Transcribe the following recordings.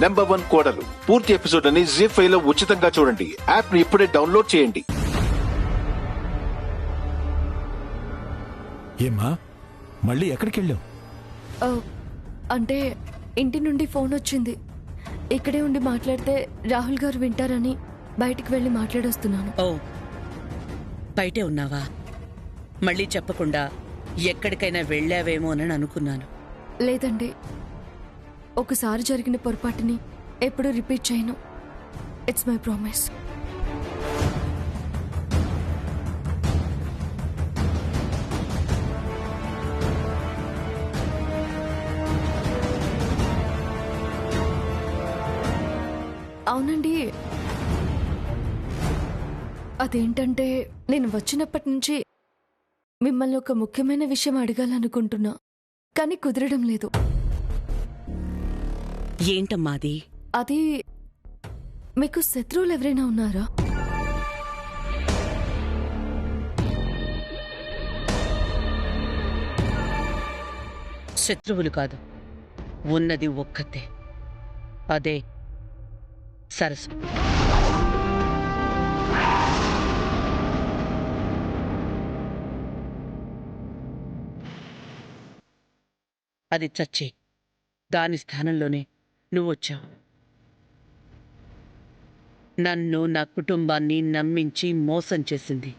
#1 కోడలు పూర్తి ఎపిసోడ్ అని ZEE5 లో ఉచితంగా చూడండి. యాప్ ని ఇప్పుడే డౌన్లోడ్ చేయండి. ఏమ్మా మళ్ళీ ఎక్కడికి వెళ్ళావు? అంటే ఇంటి నుండి ఫోన్ వచ్చింది. ఇక్కడే ఉండి మాట్లాడితే రాహుల్ గారు వింటారని బయటికి వెళ్ళి మాట్లాడొస్తున్నాను. ఓ బయటే ఉన్నావా? మళ్ళీ చెప్పకుండా ఎక్కడికైనా వెళ్ళావేమోనని అనుకున్నాను. లేదండి, ఒకసారి జరిగిన పొరపాటుని ఎప్పుడూ రిపీట్ చేయను. It's my promise. అవునండి, అదేంటంటే నేను వచ్చినప్పటి నుంచి మిమ్మల్ని ఒక ముఖ్యమైన విషయం అడగాలనుకుంటున్నా, కానీ కుదరడం లేదు. ఏంటమ్మాది? అది మీకు శత్రువులు ఎవరైనా ఉన్నారా? శత్రువులు కాదు, ఉన్నది ఒక్కతే, అదే సరస్సు. అది చచ్చి దాని స్థానంలోనే నువ్వు వచ్చావు. నన్ను, నా కుటుంబాన్ని నమ్మించి మోసం చేసింది.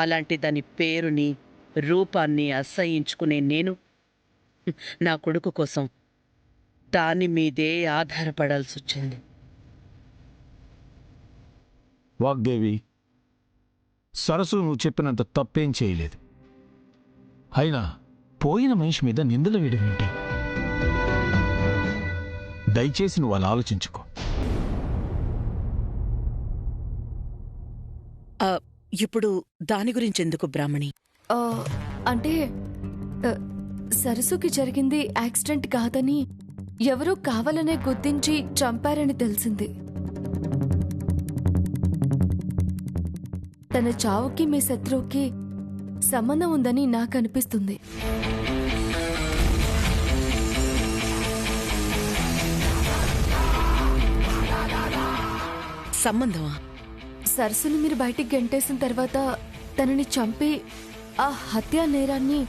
అలాంటి దాని పేరుని, రూపాన్ని అసహ్యించుకునే నేను నా కొడుకు కోసం దాని మీదే ఆధారపడాల్సి వచ్చింది. వాగ్దేవి, సరస్సు నువ్వు చెప్పినంత తప్పేం చేయలేదు. అయినా పోయిన మనిషి మీద నిందలు వేయడం ఏంటి? దయచేసి నువ్వు అలా ఆలోచించుకో. ఇప్పుడు దాని గురించి ఎందుకు బ్రాహ్మణి? అంటే సరస్సుకి జరిగింది యాక్సిడెంట్ కాదని ఎవరో కావాలనే గుర్తించి చంపారని తెలిసింది. తన చావుకి మీ శత్రువుకి సంబంధం ఉందని నాకు అనిపిస్తుంది. సంబంధమా? సరస్సుని మీరు బయటికి గెంటేసిన తర్వాత తనని చంపి ఆ హత్యా నేరాన్ని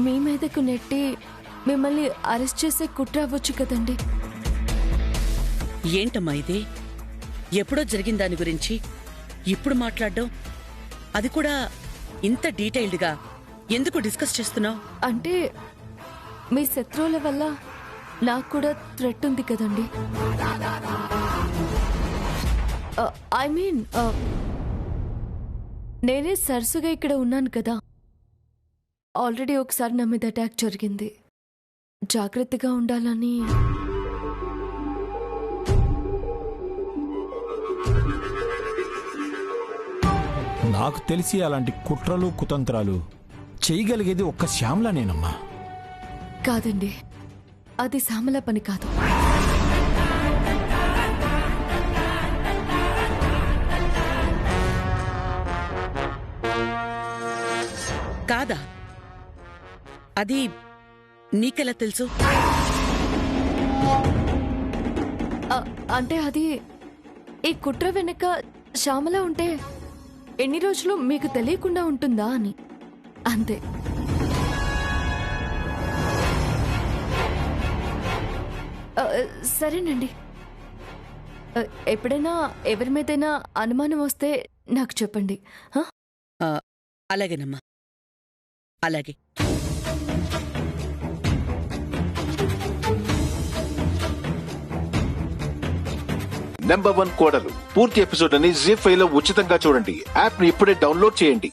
మీ మీదకు నెట్టి మిమ్మల్ని అరెస్ట్ చేసే కుట్ర అవ్వచ్చు కదండి. ఏంటమ్మా ఇది? ఎప్పుడో జరిగిన దాని గురించి ఇప్పుడు మాట్లాడడం, అది కూడా ఇంత డీటెయిల్డ్గా ఎందుకు డిస్కస్ చేస్తున్నావు? అంటే మీ శత్రువుల వల్ల నాకు కూడా థ్రెట్ ఉంది కదండి. ఐ మీన్ నేనే సరస్సుగా ఇక్కడ ఉన్నాను కదా. ఆల్రెడీ ఒకసారి నా మీద అటాక్ జరిగింది. జాగ్రత్తగా ఉండాలని. నాకు తెలిసి అలాంటి కుట్రలు కుతంత్రాలు చేయగలిగేది ఒక్క శ్యామలానేనమ్మా. కాదండి, అది శ్యామల పని కాదు. కాదా? అది నీకెలా తెలుసు? అంటే అది ఈ కుట్ర వెనక శ్యామల ఉంటే ఎన్ని రోజులు మీకు తెలియకుండా ఉంటుందా అని, అంతే. సరేనండి, ఎప్పుడైనా ఎవరి మీదైనా అనుమానం వస్తే నాకు చెప్పండి. అలాగేనమ్మా, అలాగే. #1 కోడలు పూర్తి ఎపిసోడ్ అని ZEE5 లో ఉచితంగా చూడండి. యాప్ ని ఇప్పుడే డౌన్లోడ్ చేయండి.